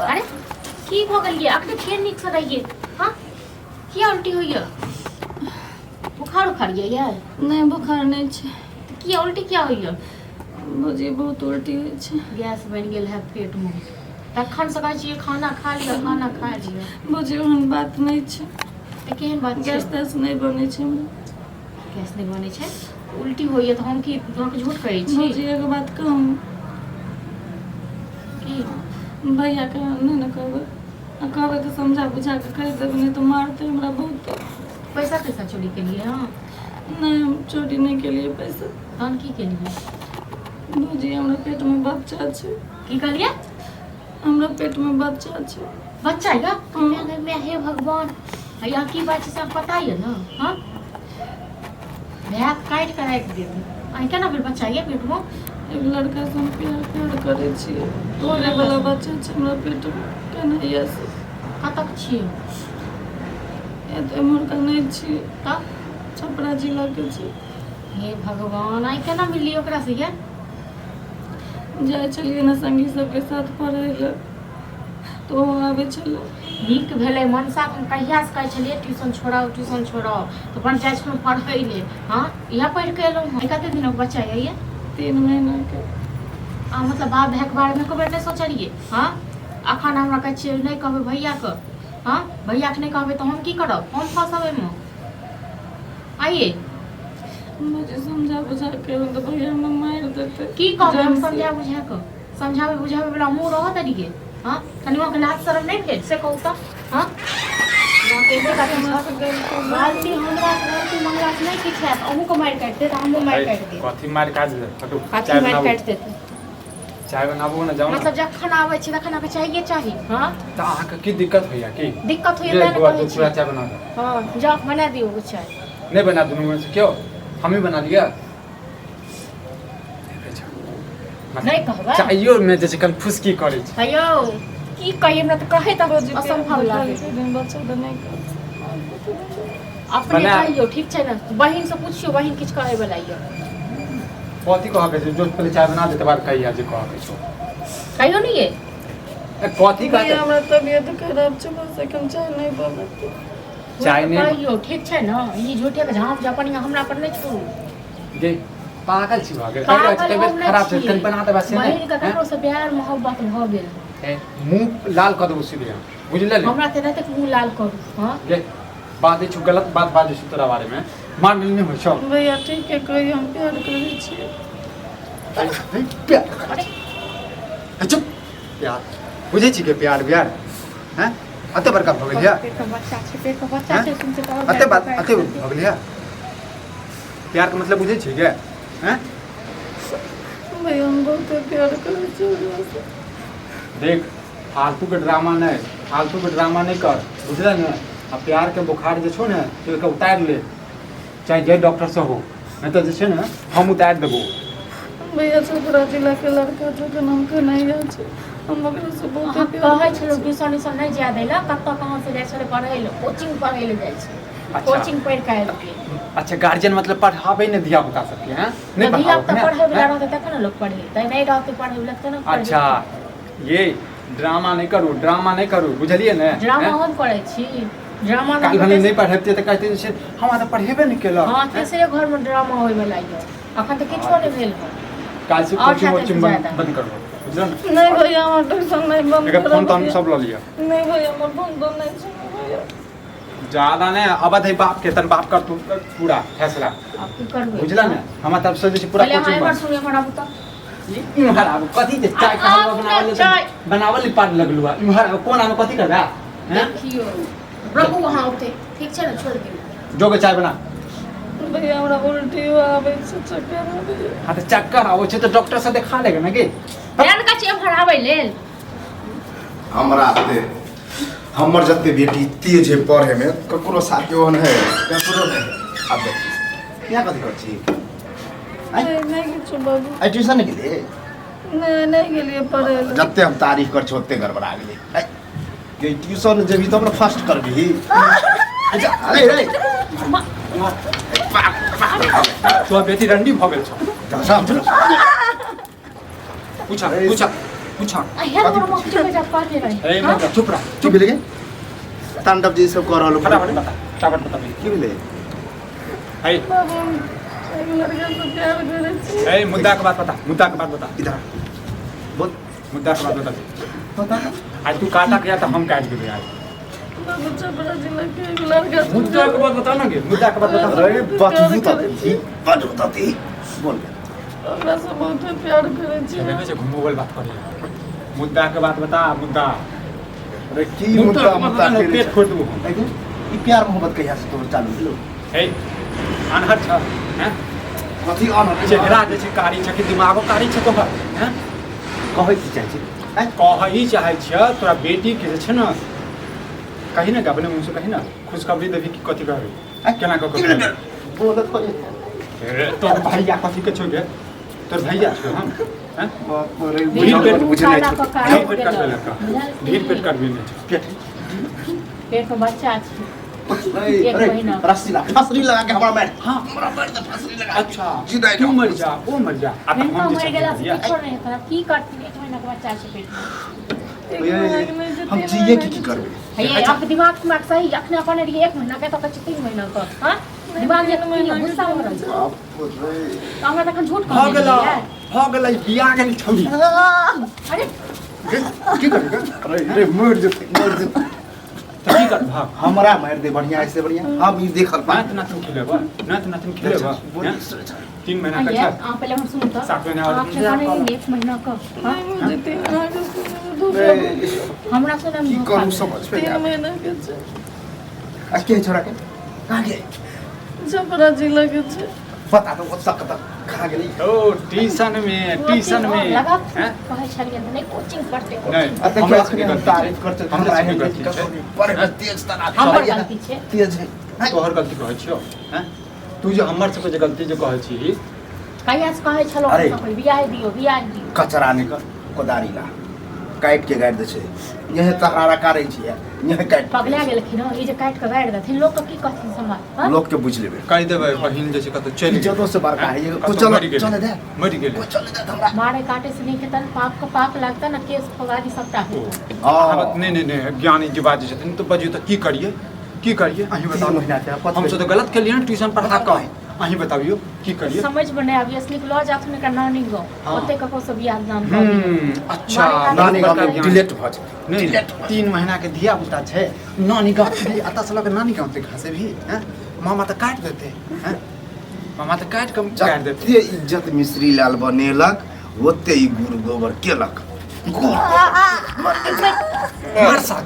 अरे की भ गेल ये अखने फेर नीक से रहिए हां की उल्टी होइए बुखार उखाड़ ये नहीं बुखार नहीं छे की उल्टी क्या होइए मुझे बहुत उल्टी होई छे गैस बन गेल है पेट में तखन से कहै छी खाना खा लियो खाना खा लियो मुझे ओहन बात नहीं छे त केहन बात छै गैस तैस नहीं बने छे गैस नहीं बने छे उल्टी होइए त हम की तोहके झूठ कहै छी मुझे एगो बात कहूं की भैया के नहीं न कहबे तो समझा बुझा के कह देबे नहीं तो मारते हमरा बहुत पैसा कैसा चोरी के लिए हां नहीं हम चोरी नहीं के लिए पैसा तहन की के लिए मुझे हमरा पेट में बच्चा छे की कहलिए हमरा पेट में बच्चा छे बच्चा या मैं हे भगवान भैया की बात से पता है ना हां भैया काट कर रख दे आई केना फिर बच्चा ये पेट में एक लड़का से हम प्यार करे छी तोरे वाला बच्चा छे हमरा पेट में केना ये से कतक छी ए तो मोर का नहीं छी त छपरा जिला के छी हे भगवान आई केना मिली ओकरा से ये जाए चलिए ना संगी सबके साथ पढ़े ले तो आवे चले नीक भेलै मनसा हम कहिया से कहै छलिए ट्यूशन छोड़ाओ तो अपन जाय छलहुँ पढ़ै ले हां इहा पढ़ के एलहुँ हम कते दिन के बच्चा है ये 3 महीना के मतलब बाप भैया के बारे में कबे नहीं सोचलिए हां अखन हमरा कहै छियै नहीं कहबै भैया के हां भैया के नहीं कहबै तो हम की करब हम फसबै में आइए मुझे समझा बुझा के तो भैया हम मार देते की कहबै हम समझा बुझा के समझावे बुझावे वाला मुंह रहत तरीके हां कनियो के लाज शरम नहीं भेल से कहू त हां बाल्टी हमरा से मंगला से नहीं किछ है अहू को मार काट दे त हमहू मार काट दे कथी मार काट दे फटू कथी मार काट दे चाय बनाबो ना जाओ मतलब जखन आवे छी तखन आके चाहिए चाही हां त अहाँ के की दिक्कत होइया की दिक्कत होइए त दो पूरा चाय बना दो हां जा बना दियो वो चाय नहीं बना दूं मैं से क्यों हम ही बना लिया नहीं कहबा चाहिए मैं जैसे कंफ्यूज की करे छी हेयो की कहिए हमरा त कहे त असंभव लागे बच्चा तो नहीं अपने कहियो ठीक छै ना बहिन से पूछियो बहिन किछ कहे वाला ये कथी कह के जो पहले चाय बना देते बाद कहिया जे कह के छो कहियो नहीं ये कथी का हमरा तबीयत खराब छे बस कम चाय नहीं बनत चाय नहीं कहियो ठीक छै ना ई झूठे के झांप जापन हमरा पर नहीं छोड़ू जे पागल छी भागे कहिया तबीयत खराब छै कल बना दे बस बहिन का ककरो से प्यार मोहब्बत भ गेल मुंह लाल कर दो सीधे बुझले हमरा ते रहते मुंह लाल करू हां ये बात है गलत बात बाजे छी तोरा बारे में मान नहीं हो छो भैया ठीक है कोई हम प्यार करे छी प्यार चुप प्यार बुझे छी के प्यार हैं अते बड़का भ गेलिया पेट का बच्चा छै तुमसे कहो अते बात अते भ गेलिया प्यार का मतलब बुझे छी के हैं भैया हम बहुत प्यार करे छी देख फालतू के ड्रामा नहीं कर बुझल ना आ प्यार के बुखार जे छो ने तो के उतार ले चाहे जे डॉक्टर से हो नहीं तो जे छे ना हम उतार देबो भैया छपरा जिला के लड़का जो के नाम के नहीं है हम ओकरा से बहुत कहै छलो ट्यूशन नहीं जा देला कत कहां से जाय छले पढ़ै ले कोचिंग पढ़ै ले जाय छै कोचिंग पढ़ के आबि गेल अच्छा गार्जियन मतलब पढ़ावे ने दिया बता सकते हैं नहीं दिया पढ़ाओ तो पढ़े वाला रहते तखन लोग पढ़े त नहीं रहते पढ़े वाला त ना अच्छा ये ड्रामा नहीं करू बुझलिए ने ड्रामा हम करे छी ड्रामा काल भले नहीं पढ़ेते त कहते छै हम त पढ़ेबे नहीं केला हां तेसरे घर में ड्रामा होय वाला ये अखन त किछो नहीं भेल काल से कोचिंग बंद कर दो बुझल नहीं भैया हमर ट्यूशन नहीं बंद एकर फोन तो हम सब ल लिया नहीं भैया हमर फोन बंद नहीं छै भैया ज्यादा ने अवध है बाप के तन बाप कर तू पूरा फैसला आप की करबे बुझला ने हम तरफ से जे पूरा पहले कोचिंग हमर सुनिए हमरा बता इमहर आब कथी जे चाय बनावल पार लगलुआ इमहर कोन आमे कथी करबा हैं देखियो रहू वहां उठे ठीक छै ना छोड़ दियो जो के चाय बना भैया हमरा उल्टी आवे छै चक्कर आवे हां त चक्कर आवे छै त डॉक्टर से दिखा लेगा ना के ध्यान का छै भरावे लेल हमरा ते हमर जत्ते बेटी तेज है पढ़े में ककरो साथे ओहन है ककरो नहीं अब देखी क्या कथी कर छी नहीं किछु बाबू आई ट्यूशन के लिए नहीं गेलिए पढ़े जत्ते हम तारीफ कर छी ओत्ते गड़बड़ा गेलै ये ट्यूशन जेबी तो हमरा फर्स्ट करबी अरे रे तो बेटी रंडी भ गेल छ सब पूछा अरे, पूछा पूछा हेर मोर मुख चुप जा पाके रहे ए मत चुप रह चुप भेलै के तांडव जी सब कर रहल फटाफट बता फटाफट बता की भेलै है बाबू हम एगो लड़का से प्यार करे छी ए मुद्दा के बात बता मुद्दा के बात बता इधर बोल मुद्दा के बात बता बता आज तू काटा गया तो हम काट देबे आज बाबू छपरा जिला के एगो लड़का से मुद्दा के बात बता ना गे मुद्दा के बात बता अरे बात बताती बात बताती बोल ओकरा से बहुत प्यार करे छी देखै छै घुमोवल बात करे मुद्दा के बात बता मुद्दा अरे की मुद्दा मुद्दा के पेट फोड़ देबो हम देखो ई प्यार मोहब्बत कहिया से तोर चालू भेलो हे अनहर छ हैं कथी अनहर चेहरा जे छै कारी छ कि दिमागो कारी छ तोहर हैं कहै की चाहै छी हैं कहई चाहै छ तोरा बेटी के जे छै न कही ना अपने मुंह से कही ना खुशखबरी देबी कि कथी कहबी केना क के बोलत हो तोर भैया कथी के छौ गे तोर भैया छौ हम हैं बाप रे ढील पेट बुझे नहीं काला छौ ढील पेट कर लड़का ढील पेट कर भी नहीं पेट पेट में बच्चा छै एक अरे महीना। रस्सी लगा के हमरा मार हां हमरा मार दे फसरी लगा अच्छा जिदा तू मर जा वो मर जा अब मैं तो हम मर जे गेला छै से छोड़ नहीं पर की करती एक महीना के बच्चा छै पेट में हम जिए की करबे भैया आपके दिमाग में सही अखने अपन रही एक महीना के तो कछ 3 महीना का हां दिमाग में महीना गुस्सा हो रहा है बाप रे हमरा तखन झूठ भ कह गेला दिया भ गेला बियाह गेल छौरी अरे की करबे अरे मर जते त की कर भाग हमरा मार दे बढ़िया ऐसे बढ़िया हम ई देखल पा नात नातन खिलेबा नात नातन खिलेबा 3 महीना का भैया छ आप पहले हम सुन तो 7 महीना और आपने कहने नहीं एक महीना का हां मुझे 3 महीना के दूसरा हमरा सुने की में करू समझ में 3 नहीं महीना के छै आ के छोरा के कहां के छपरा जिला के छै बता दो वो सकत कहां गेली ओ ट्यूशन में लगा हैं कहे छलिए नहीं कोचिंग पढ़ते नहीं अते हमरा के सबके हम गलती तारीफ छै। करते हमरा हमरा सबके है गलती छै। पर तेज तना हमर गलती छै तेज है तोहर गलती कहै छियौ हैं तू जे हमर सबके जे गलती जे कहै छी कहिया से कहे छलो अरे। सब बियाह दियो कचरा निकल कोदारी ला काट के गाड़ दे छै यह तहरारा कारै छियै यह काट पगला गेलखिन ई जे काट के गाड़ि देथिन लोग के की कहथिन समाज हां लोग के बुझ लेबे कहि देबै बहिन जे छै कतौ चलि गेल इज्जतो से बड़का है ये कतौ को चलो मरि गेलै। चले दे मरि गेलै को चले दे हमरा मारे काटे से नहीं खेतन पाप का पाप लगता ना केस फगादी सबटा ओ, है अहाँ नहीं ज्ञानी जी बाजै छथिन तो बजियो तो की करिए अहीं तीन बताउ महीना के पत हम सब तो गलत केलिए ना ट्यूशन पढ़ा कऽ अहीं बताबियो की करिए समझ में नहीं आवी असली लॉ जात में करना नहीं गो हाँ। ओते कको सब याद नाम कर अच्छा नानी बहुत गाँव बड़का में ज्ञानी। डिलीट भ जाए नहीं 3 महीना के धिया पुता छै नानी गाँव से अता से लग नानी गाँव से घासे भी हैं मामा तो काट देते हैं मामा तो काट देते जते इज्जत मिश्री लाल बनेलक ओते ही गुरु गोबर केलक मार सा